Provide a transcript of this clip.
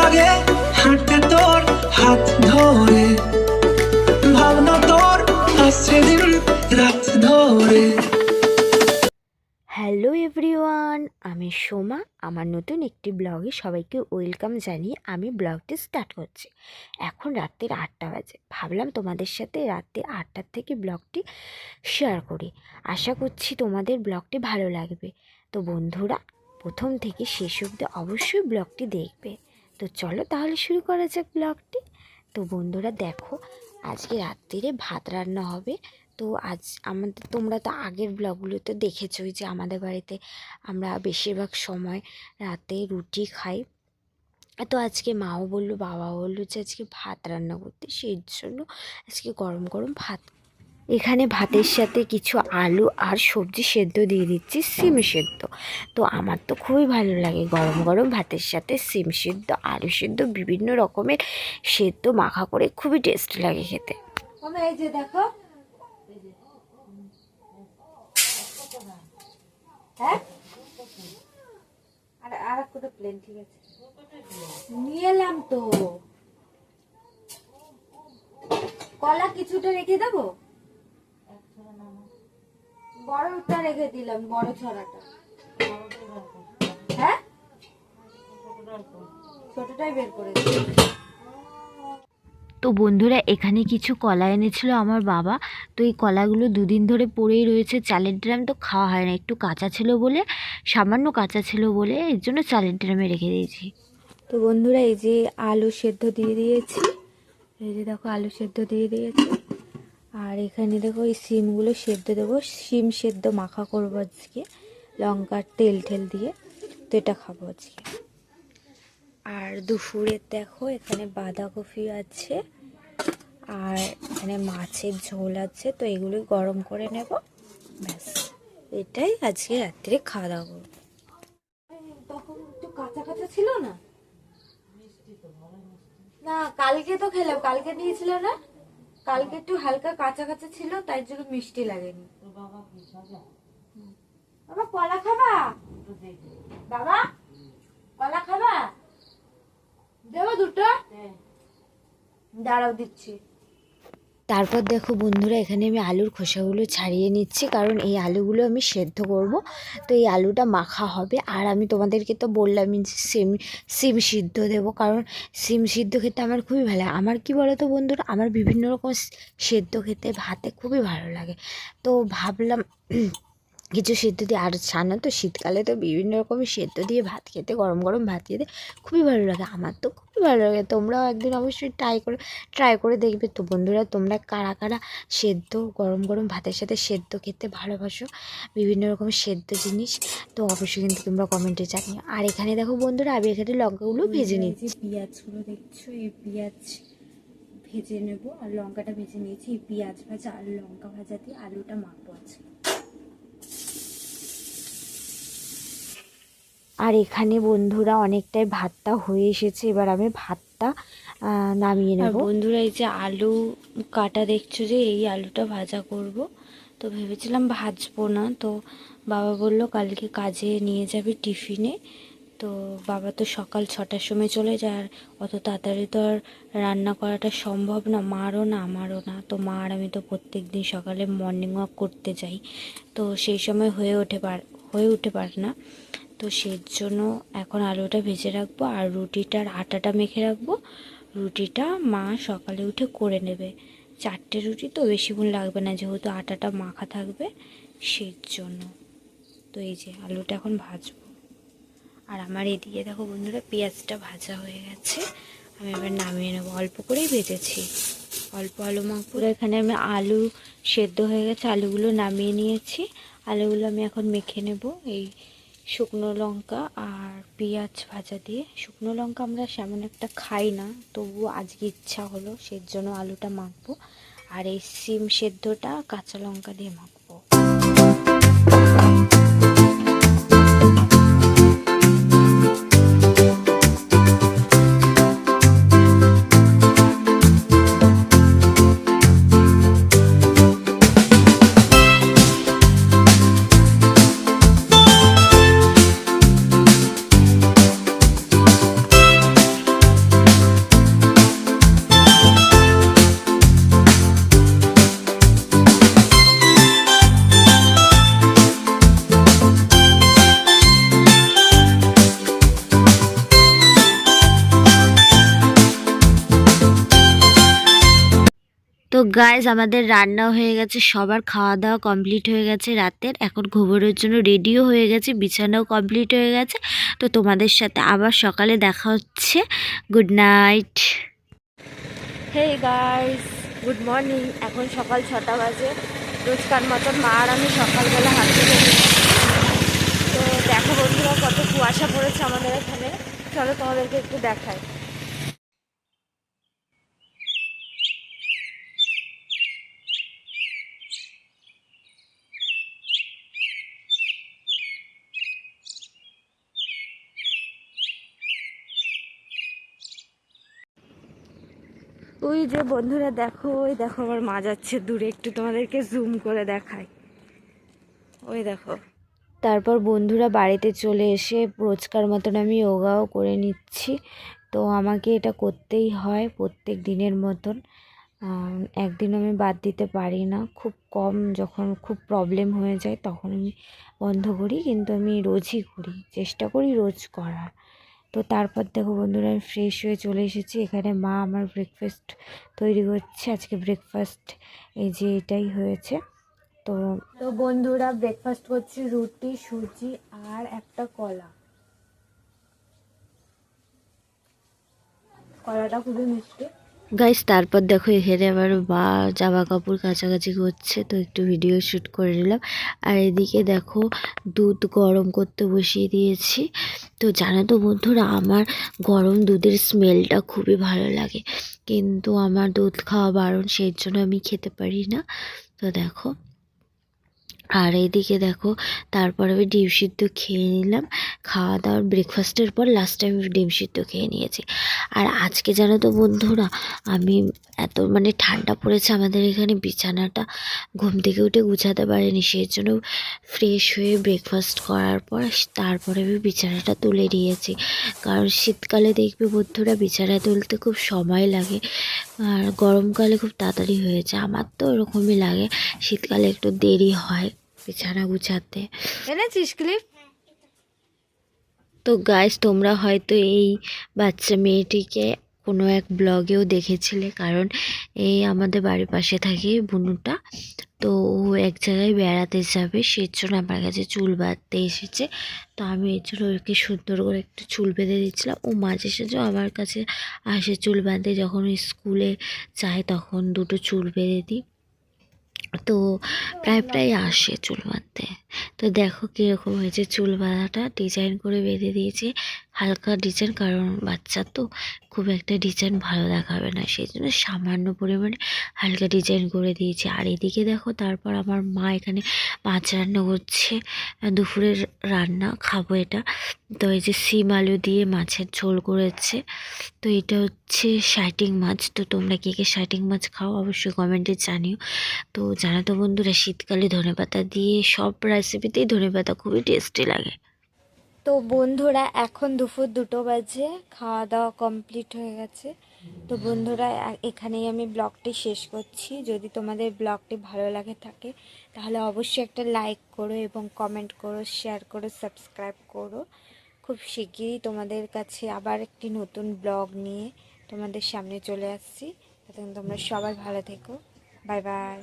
লাগে হাঁটতে তোর হাত ধরে, ভাবনা তোর আসছে দিন রাত ধরে। হ্যালো এভরিওয়ান, আমি সোমা। আমার নতুন একটি ব্লগে সবাইকে ওয়েলকাম জানিয়ে আমি ব্লগটি স্টার্ট করছি। এখন রাত্রির 8টা বাজে। ভাবলাম তোমাদের সাথে রাত্রি 8টার থেকে ব্লগটি শেয়ার করি। আশা করছি তোমাদের ব্লগটি ভালো লাগবে। তো বন্ধুরা, প্রথম থেকে শেষ অবধি অবশ্যই ব্লগটি দেখবে। তো চলো তাহলে শুরু করা যাক ব্লগটি। তো বন্ধুরা দেখো, আজকে রাত্রিরে ভাত রান্না হবে। তো আজ তোমরা তো আগের ব্লগগুলোতে দেখেছোই যে আমাদের বাড়িতে আমরা বেশিরভাগ সময় রাতে রুটি খাই। তো আজকে মাও বললো, বাবাও বললো যে আজকে ভাত রান্না করতে, সেই জন্য আজকে গরম গরম ভাত। এখানে ভাতের সাথে কিছু আলু আর সবজি সেদ্ধ দিয়ে দিচ্ছি, সিম সেদ্ধ। তো আমার তো খুবই ভালো লাগে গরম গরম ভাতের সাথে সিম সেদ্ধ, আলু সেদ্ধ, বিভিন্ন রকমের সেদ্ধ মাখা করে, খুবই টেস্ট লাগে খেতে। এই যে দেখো, হ্যাঁ আর একটা প্লেন, ঠিক আছে নিয়ে এলাম। তো কলা কিছুটা রেখে দেবো, বড়টা রেখে দিলাম, বড় ছড়াটা। হ্যাঁ, ছোটটাই বের করে দিলাম। তো বন্ধুরা, এখানে কিছু কলা এনেছিল আমার বাবা। তো এই কলাগুলো দুদিন ধরে পড়েই রয়েছে। চালের ড্রাম তো খাওয়া হয় না, একটু কাঁচা ছিল বলে, সামান্য কাঁচা ছিল বলে এর জন্য চালের ড্রামে রেখে দিয়েছি। তো বন্ধুরা, এই যে আলু সেদ্ধ দিয়ে দিয়েছি, এই যে দেখো আলু সেদ্ধ দিয়ে দিয়েছি। আর এখানে দেখো এই সিমগুলো সেদ্ধ দেবো, সিম সেদ্ধ মাখা করবো আজকে, লঙ্কার তেল ঠেল দিয়ে। তো এটা খাবো আজকে। আর দুপুরে দেখো এখানে বাঁধাকপি আছে, আর এখানে মাছের ঝোল আছে। তো এগুলোই গরম করে নেব, ব্যাস এটাই আজকে রাত্রে খাওয়া দাওয়া করবো। তখন একটু কাঁচা কাঁচা ছিল না, না কালকে তো খেলাম, কালকে নিয়েছিল না, কালকে একটু হালকা কাঁচা কাঁচা ছিল, তাই জন্য মিষ্টি লাগেনি। বাবা কলা খাবা? বাবা কলা খাবা? দেবো দুটো? দাঁড়াও দিচ্ছি। তারপর দেখো বন্ধুরা, এখানে আমি আলুর খোসাগুলো ছাড়িয়ে নিচ্ছি, কারণ এই আলুগুলো আমি সেদ্ধ করব। তো এই আলুটা মাখা হবে। আর আমি তোমাদেরকে তো বললামই যে সিম সিদ্ধ দেবো, কারণ সিম সিদ্ধ খেতে আমার খুবই ভালো লাগে। আমার কি বলো তো বন্ধুরা, আমার বিভিন্ন রকম সেদ্ধ খেতে ভাতে খুবই ভালো লাগে। তো ভাবলাম কিছু সেদ্ধ দিয়ে, আর ছানা তো শীতকালে তো বিভিন্ন রকমের সেদ্ধ দিয়ে ভাত খেতে, গরম গরম ভাত খেতে খুবই ভালো লাগে। আমার তো খুবই ভালো লাগে। তোমরাও একদিন অবশ্যই ট্রাই করে দেখবে। তো বন্ধুরা, তোমরা কারা কারা সেদ্ধ গরম গরম ভাতের সাথে সেদ্ধ খেতে ভালোবাসো, বিভিন্ন রকমের সেদ্ধ জিনিস, তো অবশ্যই কিন্তু তোমরা কমেন্টে জানিও। আর এখানে দেখো বন্ধুরা, আমি এখানে লঙ্কাগুলো ভেজে নিচ্ছি। পেঁয়াজগুলো দেখছো, এই পেঁয়াজ ভেজে নেব, আর লঙ্কাটা ভেজে নিয়েছি। এই পেঁয়াজ ভাজা আর লঙ্কা ভাজা দিয়ে আলুটা মাখবো আছে। আর এখানে বন্ধুরা অনেকটাই ভাতটা হয়ে এসেছে, এবার আমি ভাতটা নামিয়ে নেব। বন্ধুরা, এই যে আলু কাটা দেখছো, যে এই আলুটা ভাজা করব। তো ভেবেছিলাম ভাজবো না, তো বাবা বলল কালকে কাজে নিয়ে যাবে টিফিনে। তো বাবা তো সকাল 6টার সময় চলে যায়, আর অত তাড়াতাড়ি তো আর রান্না করাটা সম্ভব না, মারও না আমারও না। তো মা আর আমি তো প্রত্যেক দিন সকালে মর্নিং ওয়াক করতে যাই, তো সেই সময় হয়ে উঠে পারে না। তো সেই জন্য এখন আলুটা ভেজে রাখবো, আর রুটিটার আটাটা মেখে রাখবো। রুটিটা মা সকালে উঠে করে নেবে। 4টে রুটি তো বেশিক্ষণ লাগবে না, যেহেতু আটাটা মাখা থাকবে, সেই জন্য। তো এই যে আলুটা এখন ভাজবো। আর আমার এদিকে দেখো বন্ধুরা, পেঁয়াজটা ভাজা হয়ে গেছে, আমি এবার নামিয়ে নেবো। অল্প করেই ভেজেছি, অল্প আলু মাখবো। এখানে আমি আলু সেদ্ধ হয়ে গেছে, আলুগুলো নামিয়ে নিয়েছি। আলুগুলো আমি এখন মেখে নেব এই শুকনো লঙ্কা আর পেঁয়াজ ভাজা দিয়ে। শুকনো লঙ্কা আমরা সেমন একটা খাই না, তবুও আজকে ইচ্ছা হলো, সেই জন্য আলুটা মাখবো। আর এই সিম সেদ্ধটা কাঁচা লঙ্কা দিয়ে মাখবো। গাইজ আমাদের রান্না হয়ে গেছে, সবার খাওয়া দাওয়া কমপ্লিট হয়ে গেছে রাতের। এখন ঘুমোনোর জন্য রেডিও হয়ে গেছে, বিছানাও কমপ্লিট হয়ে গেছে। তো তোমাদের সাথে আবার সকালে দেখা হচ্ছে। Good night. Hey guys, good morning. এখন সকাল 6টা বাজে। রোজকার মতন মা আর আমি সকালবেলা হাঁটতে বেরিয়েছি। তো দেখো বন্ধুরা, কত কুয়াশা পড়েছে আমাদের এখানে। চলো তোমাদেরকে একটু দেখাই। ওই যে বন্ধুরা দেখো, ওই দেখো আমার মা যাচ্ছে দূরে, একটু তোমাদেরকে জুম করে দেখাই। ওই দেখো। তারপর বন্ধুরা বাড়িতে চলে এসে রোজকার মতন আমি যোগাও করে নিচ্ছি। তো আমাকে এটা করতেই হয় প্রত্যেক দিনের মতন। একদিন আমি বাদ দিতে পারি না। খুব কম, যখন খুব প্রবলেম হয়ে যায় তখন আমি বন্ধ করি, কিন্তু আমি রোজই করি, চেষ্টা করি রোজ করার। তো তারপর দেখো বন্ধুরা, আমি ফ্রেশ হয়ে চলে এসেছি। এখানে মা আমার ব্রেকফাস্ট তৈরি করছে। আজকে ব্রেকফাস্ট এই যে এটাই হয়েছে। তো তো বন্ধুরা, ব্রেকফাস্ট করছি রুটি, সুজি আর একটা কলা। কলাটা খুবই মিষ্টি গাইস। তারপর দেখো এখানে আমার মা জামা কাপড় কাচাকাচি করছে, তো একটু ভিডিও শ্যুট করে নিলাম। আর এদিকে দেখো দুধ গরম করতে বসিয়ে দিয়েছি। তো জানো তো বন্ধুরা, আমার গরম দুধের স্মেলটা খুবই ভালো লাগে, কিন্তু আমার দুধ খাওয়া বারণ, সেই জন্য আমি খেতে পারি না। তো দেখো, আর এইদিকে দেখো, তারপর আমি ডিম সিদ্ধ খেয়ে নিলাম। খাওয়া দাওয়ার ব্রেকফাস্টের পর লাস্ট টাইম ডিম সিদ্ধ খেয়ে নিয়েছি। আর আজকে জানো তো বন্ধুরা, আমি এত ঠান্ডা পড়েছে আমাদের এখানে, বিছানাটা ঘুম থেকে উঠে গুছাতে পারিনি। সেই জন্য ফ্রেশ হয়ে ব্রেকফাস্ট করার পর তারপরে আমি বিছানাটা তুলে নিয়েছি। কারণ শীতকালে দেখবে বন্ধুরা, বিছানা তুলতে খুব সময় লাগে, আর গরমকালে খুব তাড়াতাড়ি হয়ে যায়। আমার তো ওরকমই লাগে, শীতকালে একটু দেরি হয় বিছানা গুছাতে। এনেছিস ক্লিপ? তো গাইস, তোমরা হয়তো এই বাচ্চা মেয়েটিকে কোনো এক ব্লগেও দেখেছিলে, কারণ এই আমাদের বাড়ির পাশে থাকে বুনুটা। তো ও এক জায়গায় বেড়াতে যাবে, সেই জন্য আমার কাছে চুল বাঁধতে এসেছে। তো আমি এর জন্য ওকে সুন্দর করে একটু চুল বেঁধে দিচ্ছিলাম। ও মাঝে সাঝে আমার কাছে আসে চুল বাঁধতে, যখন স্কুলে যায় তখন দুটো চুল বেঁধে দিই। তো প্রায় আসে চুল বাঁধতে। তো দেখো কীরকম হয়েছে চুল বাঁধাটা, ডিজাইন করে বেঁধে দিয়েছে, হালকা ডিজাইন, কারণ বাচ্চা তো খুব একটা ডিজাইন ভালো দেখাবে না, সেই জন্য সামান্য পরিমাণে হালকা ডিজাইন করে দিয়েছি। আর এদিকে দেখো, তারপর আমার মা এখানে মাছ রান্না করছে, দুপুরের রান্না খাবো এটা। তো এই যে শিম আলু দিয়ে মাছের ঝোল করেছে। তো এটা হচ্ছে শাইটিং মাছ। তো তোমরা কে কে শাইটিং মাছ খাও অবশ্যই কমেন্টে জানিও। তো জানো তো বন্ধুরা, শীতকালে ধনেপাতা দিয়ে সব রেসিপিতেই ধনেপাতা খুবই টেস্টি লাগে। তো বন্ধুরা, এখন দুপুর 2টো বাজে, খাওয়া দাওয়া কমপ্লিট হয়ে গেছে। তো বন্ধুরা, এখানেই আমি ব্লগটি শেষ করছি। যদি তোমাদের ব্লগটি ভালো লাগে থাকে, তাহলে অবশ্যই একটা লাইক করো এবং কমেন্ট করো, শেয়ার করো, সাবস্ক্রাইব করো। খুব শিগগিরই তোমাদের কাছে আবার একটি নতুন ব্লগ নিয়ে তোমাদের সামনে চলে আসছি। ততক্ষণ তোমরা সবাই ভালো থেকো। Bye bye.